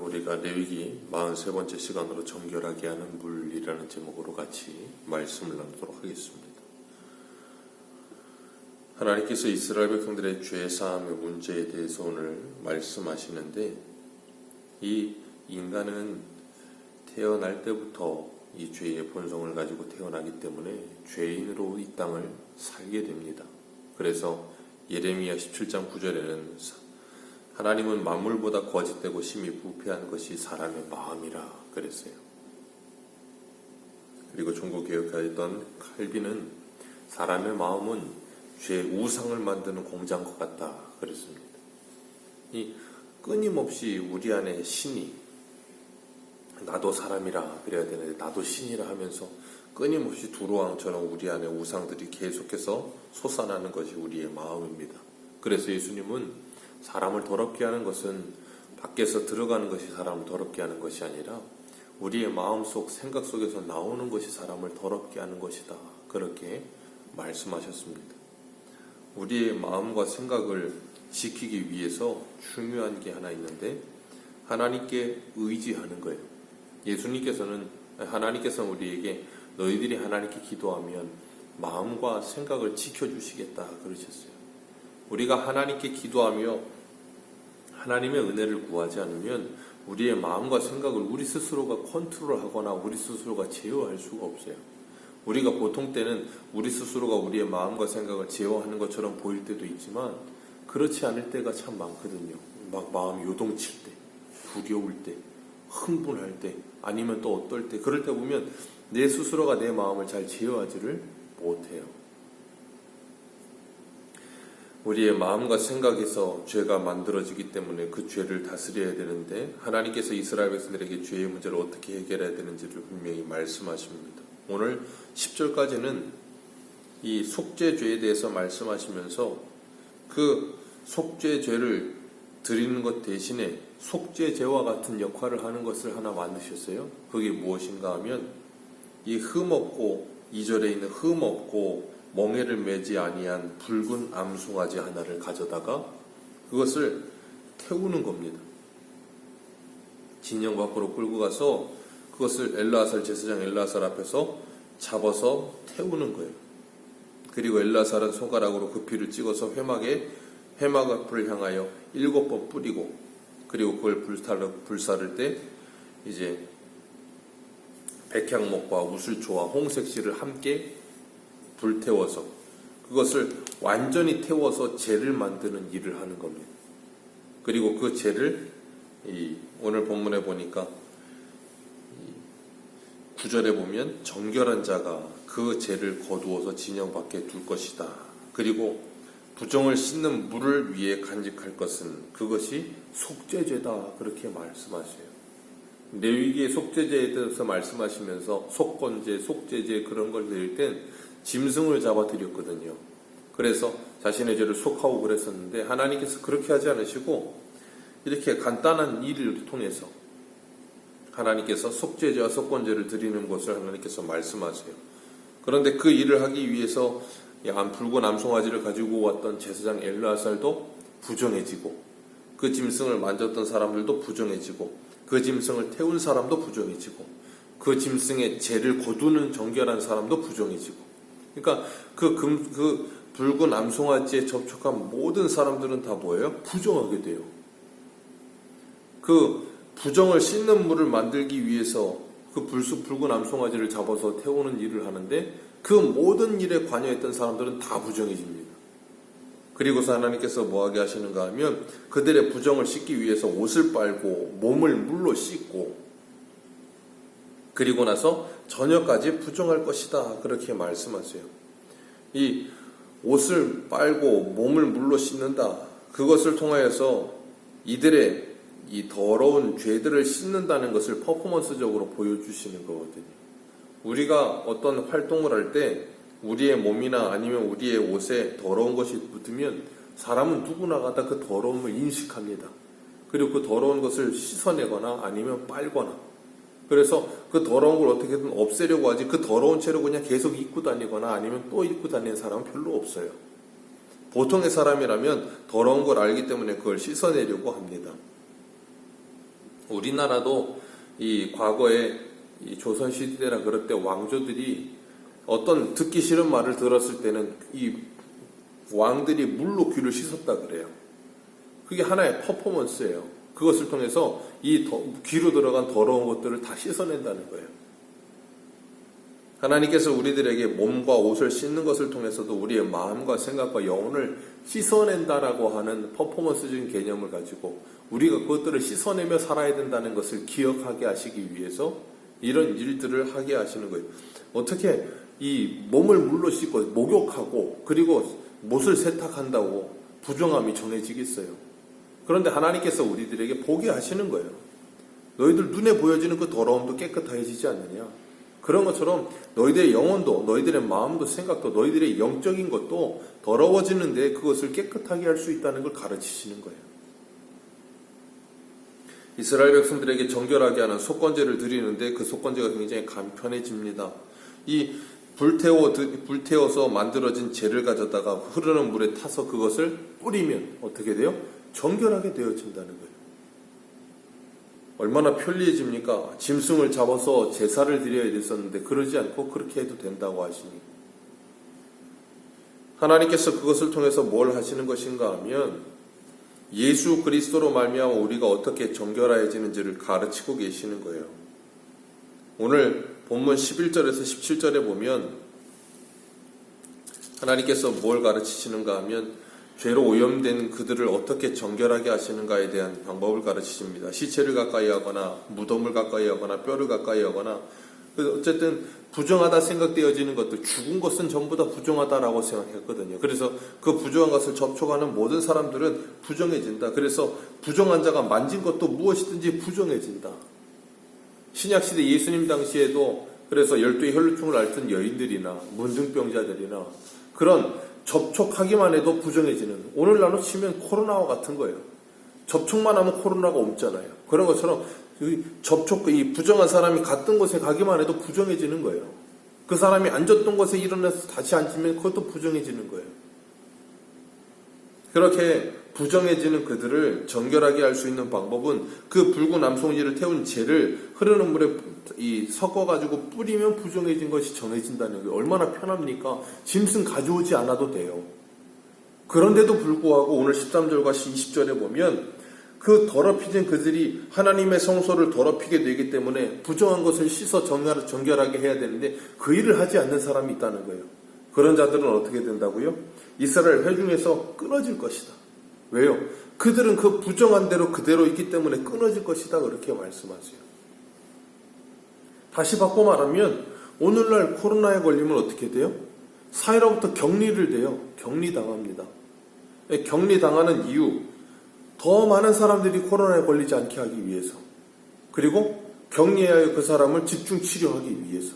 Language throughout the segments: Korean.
우리가 레위기 43번째 시간으로 정결하게 하는 물이라는 제목으로 같이 말씀을 나누도록 하겠습니다. 하나님께서 이스라엘 백성들의 죄사함의 문제에 대해서 오늘 말씀하시는데, 이 인간은 태어날 때부터 이 죄의 본성을 가지고 태어나기 때문에 죄인으로 이 땅을 살게 됩니다. 그래서 예레미야 17장 9절에는 하나님은 만물보다 거짓되고 심히 부패한 것이 사람의 마음이라 그랬어요. 그리고 종교개혁가였던 칼빈은 사람의 마음은 죄 우상을 만드는 공장과 같다 그랬습니다. 이 끊임없이 우리 안에 신이, 나도 사람이라 그래야 되는데 나도 신이라 하면서 끊임없이 두루왕처럼 우리 안에 우상들이 계속해서 솟아나는 것이 우리의 마음입니다. 그래서 예수님은 사람을 더럽게 하는 것은 밖에서 들어가는 것이 사람을 더럽게 하는 것이 아니라 우리의 마음속, 생각 속에서 나오는 것이 사람을 더럽게 하는 것이다, 그렇게 말씀하셨습니다. 우리의 마음과 생각을 지키기 위해서 중요한 게 하나 있는데, 하나님께 의지하는 거예요. 하나님께서는 우리에게 너희들이 하나님께 기도하면 마음과 생각을 지켜주시겠다 그러셨어요. 우리가 하나님께 기도하며 하나님의 은혜를 구하지 않으면 우리의 마음과 생각을 우리 스스로가 컨트롤하거나 우리 스스로가 제어할 수가 없어요. 우리가 보통 때는 우리 스스로가 우리의 마음과 생각을 제어하는 것처럼 보일 때도 있지만 그렇지 않을 때가 참 많거든요. 막 마음이 요동칠 때, 두려울 때, 흥분할 때, 아니면 또 어떨 때, 그럴 때 보면 내 스스로가 내 마음을 잘 제어하지를 못해요. 우리의 마음과 생각에서 죄가 만들어지기 때문에 그 죄를 다스려야 되는데, 하나님께서 이스라엘 백성들에게 죄의 문제를 어떻게 해결해야 되는지를 분명히 말씀하십니다. 오늘 10절까지는 이 속죄죄에 대해서 말씀하시면서 그 속죄죄를 드리는 것 대신에 속죄죄와 같은 역할을 하는 것을 하나 만드셨어요. 그게 무엇인가 하면 이 흠없고, 2절에 있는 흠없고 멍에를 매지 아니한 붉은 암송아지 하나를 가져다가 그것을 태우는 겁니다. 진영 밖으로 끌고 가서 그것을 엘르아살 제사장 엘르아살 앞에서 잡아서 태우는 거예요. 그리고 엘르아살은 손가락으로 그 피를 찍어서 회막 앞을 향하여 7번 뿌리고, 그리고 그걸 불사를 때 이제 백향목과 우슬초와 홍색실을 함께 불태워서 그것을 완전히 태워서 재를 만드는 일을 하는 겁니다. 그리고 그 재를 오늘 본문에 보니까 9절에 보면 정결한 자가 그 재를 거두어서 진영 밖에 둘 것이다. 그리고 부정을 씻는 물을 위해 간직할 것은 그것이 속죄죄다, 그렇게 말씀하셔요. 레위기의 속죄죄에 대해서 말씀하시면서 속건죄, 속죄죄 그런 걸 드릴 땐 짐승을 잡아 드렸거든요. 그래서 자신의 죄를 속하고 그랬었는데 하나님께서 그렇게 하지 않으시고 이렇게 간단한 일을 통해서 하나님께서 속죄죄와 속건죄를 드리는 것을 하나님께서 말씀하세요. 그런데 그 일을 하기 위해서 붉은 암송아지를 가지고 왔던 제사장 엘르아살도 부정해지고, 그 짐승을 만졌던 사람들도 부정해지고, 그 짐승을 태운 사람도 부정해지고, 그 짐승의 죄를 거두는 정결한 사람도 부정해지고, 그러니까 그 붉은 암송아지에 접촉한 모든 사람들은 다 뭐예요? 부정하게 돼요. 그 부정을 씻는 물을 만들기 위해서 그 붉은 암송아지를 잡아서 태우는 일을 하는데 그 모든 일에 관여했던 사람들은 다 부정해집니다. 그리고서 하나님께서 뭐하게 하시는가 하면 그들의 부정을 씻기 위해서 옷을 빨고 몸을 물로 씻고, 그리고 나서 저녁까지 부정할 것이다, 그렇게 말씀하세요. 이 옷을 빨고 몸을 물로 씻는다, 그것을 통하여서 이들의 이 더러운 죄들을 씻는다는 것을 퍼포먼스적으로 보여주시는 거거든요. 우리가 어떤 활동을 할 때 우리의 몸이나 아니면 우리의 옷에 더러운 것이 묻으면 사람은 누구나 다 그 더러움을 인식합니다. 그리고 그 더러운 것을 씻어내거나 아니면 빨거나, 그래서 그 더러운 걸 어떻게든 없애려고 하지, 그 더러운 채로 그냥 계속 입고 다니거나 아니면 또 입고 다니는 사람은 별로 없어요. 보통의 사람이라면 더러운 걸 알기 때문에 그걸 씻어내려고 합니다. 우리나라도 이 과거에 이 조선시대나 그럴 때 왕조들이 어떤 듣기 싫은 말을 들었을 때는 이 왕들이 물로 귀를 씻었다 그래요. 그게 하나의 퍼포먼스예요. 그것을 통해서 이 귀로 들어간 더러운 것들을 다 씻어낸다는 거예요. 하나님께서 우리들에게 몸과 옷을 씻는 것을 통해서도 우리의 마음과 생각과 영혼을 씻어낸다라고 하는 퍼포먼스적인 개념을 가지고 우리가 그것들을 씻어내며 살아야 된다는 것을 기억하게 하시기 위해서 이런 일들을 하게 하시는 거예요. 어떻게 이 몸을 물로 씻고 목욕하고 그리고 못을 세탁한다고 부정함이 정해지겠어요. 그런데 하나님께서 우리들에게 보게 하시는 거예요. 너희들 눈에 보여지는 그 더러움도 깨끗해지지 않느냐. 그런 것처럼 너희들의 영혼도 너희들의 마음도 생각도 너희들의 영적인 것도 더러워지는데 그것을 깨끗하게 할 수 있다는 걸 가르치시는 거예요. 이스라엘 백성들에게 정결하게 하는 속건제를 드리는데 그 속건제가 굉장히 간편해집니다. 이 불태워서 만들어진 재를 가져다가 흐르는 물에 타서 그것을 뿌리면 어떻게 돼요? 정결하게 되어진다는 거예요. 얼마나 편리해집니까? 짐승을 잡아서 제사를 드려야 됐었는데 그러지 않고 그렇게 해도 된다고 하시니 하나님께서 그것을 통해서 뭘 하시는 것인가 하면 예수 그리스도로 말미암아 우리가 어떻게 정결해지는지를 가르치고 계시는 거예요. 오늘 본문 11절에서 17절에 보면 하나님께서 뭘 가르치시는가 하면 죄로 오염된 그들을 어떻게 정결하게 하시는가에 대한 방법을 가르치십니다. 시체를 가까이 하거나 무덤을 가까이 하거나 뼈를 가까이 하거나 어쨌든 부정하다 생각되어지는 것들, 죽은 것은 전부 다 부정하다라고 생각했거든요. 그래서 그 부정한 것을 접촉하는 모든 사람들은 부정해진다. 그래서 부정한 자가 만진 것도 무엇이든지 부정해진다. 신약시대 예수님 당시에도 그래서 12의 혈루증을 앓던 여인들이나 문둥병자들이나 그런 접촉하기만 해도 부정해지는, 오늘날로 치면 코로나와 같은 거예요. 접촉만 하면 코로나가 옮잖아요. 그런 것처럼 이 부정한 사람이 갔던 곳에 가기만 해도 부정해지는 거예요. 그 사람이 앉았던 곳에 일어나서 다시 앉으면 그것도 부정해지는 거예요. 그렇게 부정해지는 그들을 정결하게 할 수 있는 방법은 그 붉은 암송이를 태운 재를 흐르는 물에 섞어가지고 뿌리면 부정해진 것이 정해진다는 게 얼마나 편합니까? 짐승 가져오지 않아도 돼요. 그런데도 불구하고 오늘 13절과 20절에 보면 그 더럽혀진 그들이 하나님의 성소를 더럽히게 되기 때문에 부정한 것을 씻어 정결하게 해야 되는데 그 일을 하지 않는 사람이 있다는 거예요. 그런 자들은 어떻게 된다고요? 이스라엘 회중에서 끊어질 것이다. 왜요? 그들은 그 부정한 대로 그대로 있기 때문에 끊어질 것이다. 그렇게 말씀하세요. 다시 바꿔 말하면 오늘날 코로나에 걸리면 어떻게 돼요? 사회로부터 격리를 돼요. 격리당합니다. 격리당하는 이유, 더 많은 사람들이 코로나에 걸리지 않게 하기 위해서, 그리고 격리하여 그 사람을 집중 치료하기 위해서.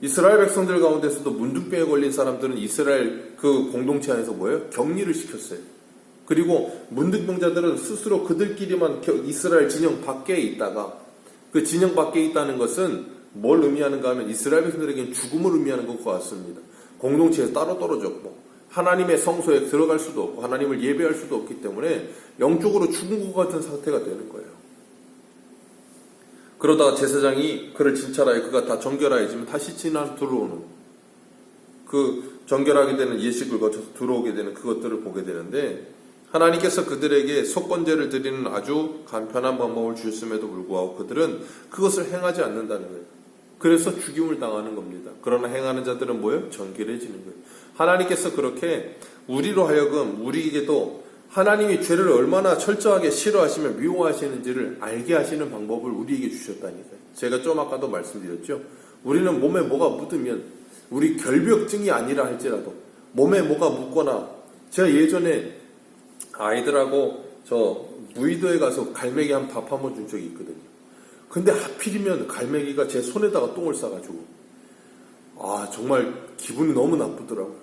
이스라엘 백성들 가운데서도 문둥병에 걸린 사람들은 이스라엘 그 공동체 안에서 뭐예요? 격리를 시켰어요. 그리고 문둥병자들은 스스로 그들끼리만 이스라엘 진영 밖에 있다가, 그 진영 밖에 있다는 것은 뭘 의미하는가 하면 이스라엘 백성들에게는 죽음을 의미하는 것과 같습니다. 공동체에서 따로 떨어졌고 하나님의 성소에 들어갈 수도 없고 하나님을 예배할 수도 없기 때문에 영적으로 죽은 것 같은 상태가 되는 거예요. 그러다가 제사장이 그를 진찰하여 그가 다 정결하여지면 다시 들어오는, 그 정결하게 되는 예식을 거쳐서 들어오게 되는 그것들을 보게 되는데, 하나님께서 그들에게 속건제를 드리는 아주 간편한 방법을 주셨음에도 불구하고 그들은 그것을 행하지 않는다는 거예요. 그래서 죽임을 당하는 겁니다. 그러나 행하는 자들은 뭐예요? 정결해지는 거예요. 하나님께서 그렇게 우리로 하여금 우리에게도 하나님이 죄를 얼마나 철저하게 싫어하시며 미워하시는지를 알게 하시는 방법을 우리에게 주셨다니까요. 제가 좀 아까도 말씀드렸죠. 우리는 몸에 뭐가 묻으면, 우리 결벽증이 아니라 할지라도 몸에 뭐가 묻거나, 제가 예전에 아이들하고 저 무의도에 가서 갈매기 한 밥 한 번 준 적이 있거든요. 근데 하필이면 갈매기가 제 손에다가 똥을 싸가지고 정말 기분이 너무 나쁘더라고요.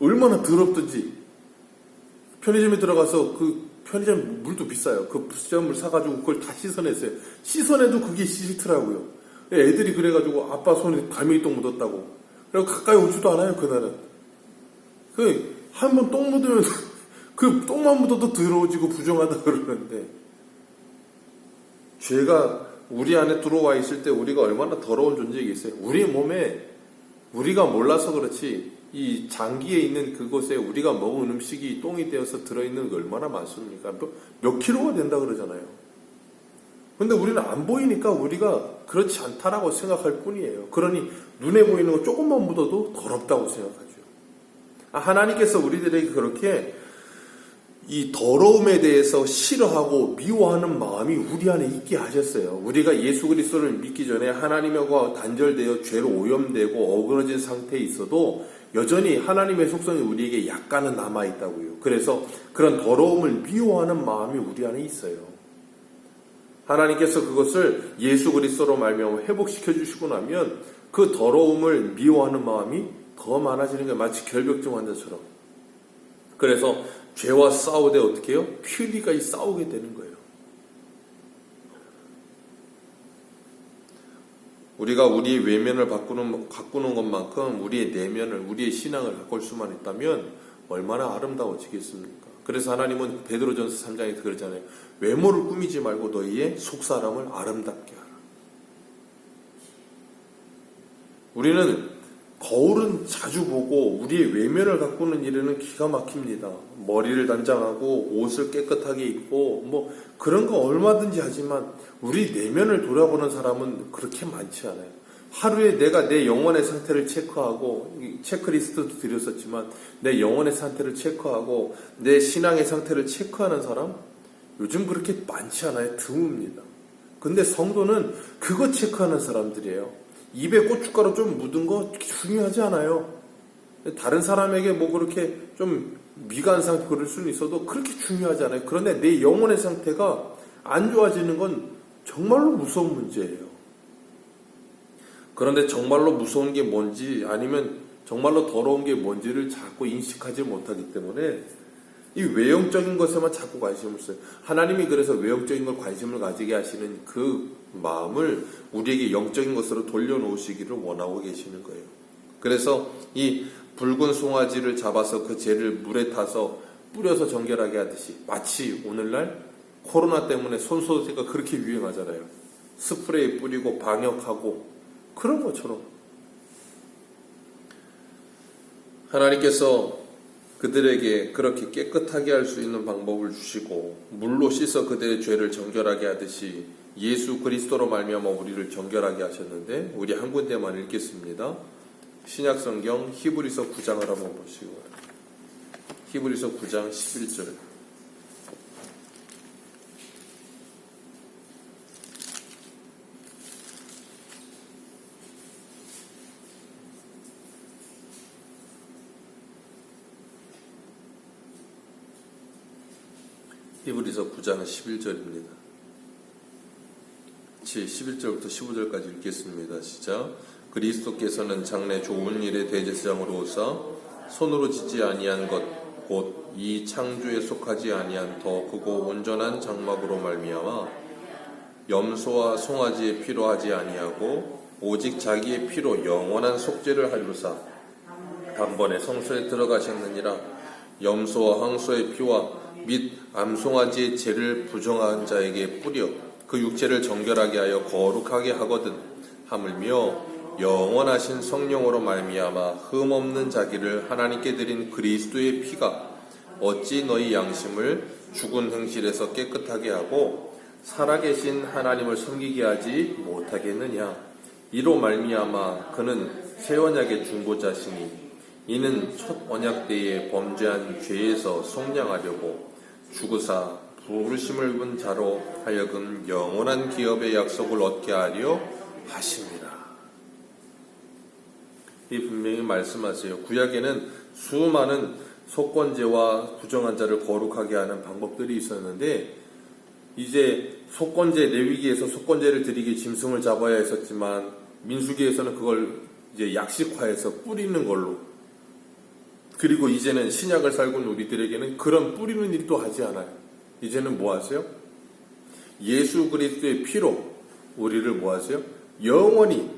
얼마나 더럽든지 편의점에 들어가서 그 편의점 물도 비싸요. 그 수돗물 사가지고 그걸 다 씻어냈어요. 씻어내도 그게 싫더라고요. 애들이 그래가지고 아빠 손에 갈매기 똥 묻었다고. 그리고 가까이 오지도 않아요, 그날은. 한 번 똥 묻으면 그 똥만 묻어도 더러워지고 부정하다 그러는데, 죄가 우리 안에 들어와 있을 때 우리가 얼마나 더러운 존재이겠어요. 우리 몸에 우리가 몰라서 그렇지 이 장기에 있는 그곳에 우리가 먹은 음식이 똥이 되어서 들어있는 게 얼마나 많습니까? 몇 킬로가 된다 그러잖아요. 근데 우리는 안 보이니까 우리가 그렇지 않다라고 생각할 뿐이에요. 그러니 눈에 보이는 거 조금만 묻어도 더럽다고 생각하죠. 하나님께서 우리들에게 그렇게 이 더러움에 대해서 싫어하고 미워하는 마음이 우리 안에 있게 하셨어요. 우리가 예수 그리스도를 믿기 전에 하나님과 단절되어 죄로 오염되고 어그러진 상태에 있어도 여전히 하나님의 속성이 우리에게 약간은 남아있다고요. 그래서 그런 더러움을 미워하는 마음이 우리 안에 있어요. 하나님께서 그것을 예수 그리스도로 말미암아 회복시켜 주시고 나면 그 더러움을 미워하는 마음이 더 많아지는 게 마치 결벽증 환자처럼. 그래서 죄와 싸우되 어떻게 해요? 퓨리가 싸우게 되는 거예요. 우리가 우리의 외면을 가꾸는 것만큼 우리의 내면을, 우리의 신앙을 가꿀 수만 있다면 얼마나 아름다워지겠습니까? 그래서 하나님은 베드로전서 3장에 그러잖아요. 외모를 꾸미지 말고 너희의 속사람을 아름답게 하라. 우리는 거울은 자주 보고 우리의 외면을 가꾸는 일에는 기가 막힙니다. 머리를 단장하고 옷을 깨끗하게 입고 그런 거 얼마든지 하지만 우리 내면을 돌아보는 사람은 그렇게 많지 않아요. 하루에 내가 내 영혼의 상태를 체크하고, 체크리스트도 드렸었지만 내 영혼의 상태를 체크하고 내 신앙의 상태를 체크하는 사람 요즘 그렇게 많지 않아요. 드뭅니다. 근데 성도는 그거 체크하는 사람들이에요. 입에 고춧가루 좀 묻은 거 중요하지 않아요. 다른 사람에게 그렇게 좀 미간 상태 그럴 수는 있어도 그렇게 중요하지 않아요. 그런데 내 영혼의 상태가 안 좋아지는 건 정말로 무서운 문제예요. 그런데 정말로 무서운 게 뭔지 아니면 정말로 더러운 게 뭔지를 자꾸 인식하지 못하기 때문에 이 외형적인 것에만 자꾸 관심을 써요. 하나님이 그래서 외형적인 걸 관심을 가지게 하시는 그 마음을 우리에게 영적인 것으로 돌려놓으시기를 원하고 계시는 거예요. 그래서 이 붉은 송아지를 잡아서 그 죄를 물에 타서 뿌려서 정결하게 하듯이 마치 오늘날 코로나 때문에 손소독제가 그렇게 유행하잖아요. 스프레이 뿌리고 방역하고 그런 것처럼 하나님께서 그들에게 그렇게 깨끗하게 할 수 있는 방법을 주시고 물로 씻어 그들의 죄를 정결하게 하듯이 예수 그리스도로 말미암아 우리를 정결하게 하셨는데 우리 한 군데만 읽겠습니다. 신약성경 히브리서 9장을 한번 보시고 히브리서 9장 11절 히브리서 9장 11절입니다. 11절부터 15절까지 읽겠습니다. 시작. 그리스도께서는 장래 좋은 일의 대제사장으로 오사 손으로 짓지 아니한 것 곧 이 창조에 속하지 아니한 더 크고 온전한 장막으로 말미암아 염소와 송아지의 피로 하지 아니하고 오직 자기의 피로 영원한 속죄를 하리로사 단번에 성소에 들어가셨느니라. 염소와 황소의 피와 및 암송아지의 죄를 부정한 자에게 뿌려 그 육체를 정결하게 하여 거룩하게 하거든 하물며 영원하신 성령으로 말미암아 흠없는 자기를 하나님께 드린 그리스도의 피가 어찌 너희 양심을 죽은 행실에서 깨끗하게 하고 살아계신 하나님을 섬기게 하지 못하겠느냐. 이로 말미암아 그는 새 언약의 중보자시니 이는 첫 언약 때에 범죄한 죄에서 속량하려고 죽으사 부르심을 입은 자로 하여금 영원한 기업의 약속을 얻게 하려 하십니다. 이 분명히 말씀하세요. 구약에는 수많은 속건제와 부정한 자를 거룩하게 하는 방법들이 있었는데 이제 속건제 레위기에서 속건제를 드리기 짐승을 잡아야 했었지만 민수기에서는 그걸 이제 약식화해서 뿌리는 걸로 그리고 이제는 신약을 살고 있는 우리들에게는 그런 뿌리는 일도 하지 않아요. 이제는 뭐 하세요? 예수 그리스도의 피로 우리를 뭐 하세요? 영원히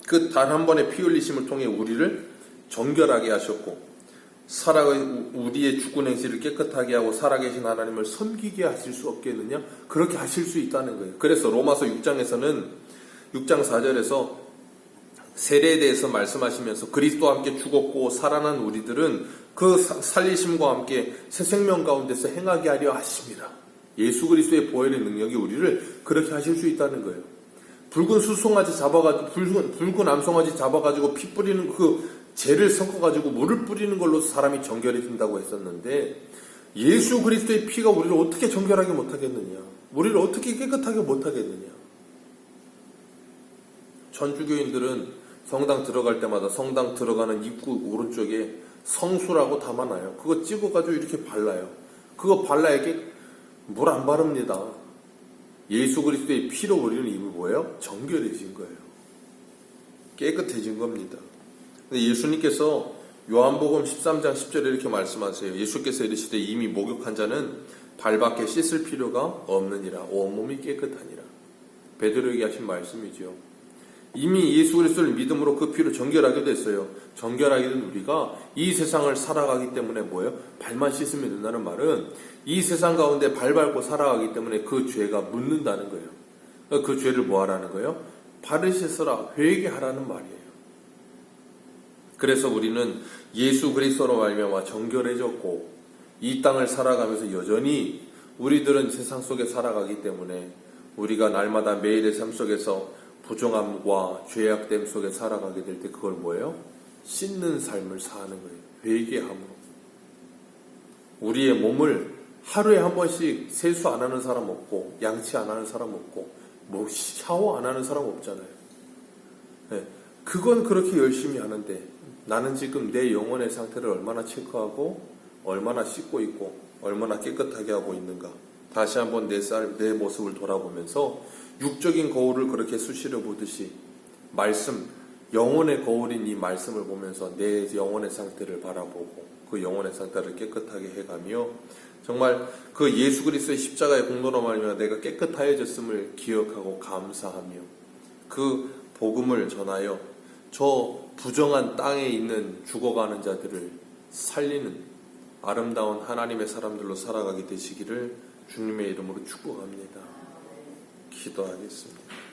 그 단 한 번의 피 흘리심을 통해 우리를 정결하게 하셨고 우리의 죽은 행실을 깨끗하게 하고 살아계신 하나님을 섬기게 하실 수 없겠느냐? 그렇게 하실 수 있다는 거예요. 그래서 로마서 6장에서는 6장 4절에서 세례에 대해서 말씀하시면서 그리스도와 함께 죽었고 살아난 우리들은 그 살리심과 함께 새 생명 가운데서 행하게 하려 하십니다. 예수 그리스도의 보혈의 능력이 우리를 그렇게 하실 수 있다는 거예요. 붉은 수송아지 잡아가지고 붉은 암송아지 잡아가지고 피 뿌리는 그 죄를 섞어가지고 물을 뿌리는 걸로 사람이 정결해진다고 했었는데 예수 그리스도의 피가 우리를 어떻게 정결하게 못하겠느냐? 우리를 어떻게 깨끗하게 못하겠느냐? 천주교인들은 성당 들어갈 때마다 성당 들어가는 입구 오른쪽에 성수라고 담아놔요. 그거 찍어가지고 이렇게 발라요. 그거 발라야 이게 물 안 바릅니다. 예수 그리스도의 피로 우리는 이미 뭐예요? 정결해진 거예요. 깨끗해진 겁니다. 근데 예수님께서 요한복음 13장 10절에 이렇게 말씀하세요. 예수께서 이르시되 이미 목욕한 자는 발밖에 씻을 필요가 없느니라. 온몸이 깨끗하니라. 베드로에게 하신 말씀이죠. 이미 예수 그리스도를 믿음으로 그 피로 정결하게 됐어요. 정결하게 된 우리가 이 세상을 살아가기 때문에 뭐예요? 발만 씻으면 된다는 말은 이 세상 가운데 발 밟고 살아가기 때문에 그 죄가 묻는다는 거예요. 그 죄를 뭐 하라는 거예요? 발을 씻어라, 회개하라는 말이에요. 그래서 우리는 예수 그리스도로 말미암아 정결해졌고 이 땅을 살아가면서 여전히 우리들은 세상 속에 살아가기 때문에 우리가 날마다 매일의 삶 속에서 부정함과 죄악됨 속에 살아가게 될 때 그걸 뭐예요? 씻는 삶을 사는 거예요. 회개함으로. 우리의 몸을 하루에 한 번씩 세수 안 하는 사람 없고 양치 안 하는 사람 없고 뭐 샤워 안 하는 사람 없잖아요. 네. 그건 그렇게 열심히 하는데 나는 지금 내 영혼의 상태를 얼마나 체크하고 얼마나 씻고 있고 얼마나 깨끗하게 하고 있는가. 다시 한번 내 모습을 돌아보면서 육적인 거울을 그렇게 수시려 보듯이 말씀, 영혼의 거울인 이 말씀을 보면서 내 영혼의 상태를 바라보고 그 영혼의 상태를 깨끗하게 해가며 정말 그 예수 그리스도의 십자가의 공로로 말미암아 내가 깨끗하여졌음을 기억하고 감사하며 그 복음을 전하여 저 부정한 땅에 있는 죽어가는 자들을 살리는 아름다운 하나님의 사람들로 살아가게 되시기를 주님의 이름으로 축복합니다. 기도하겠습니다.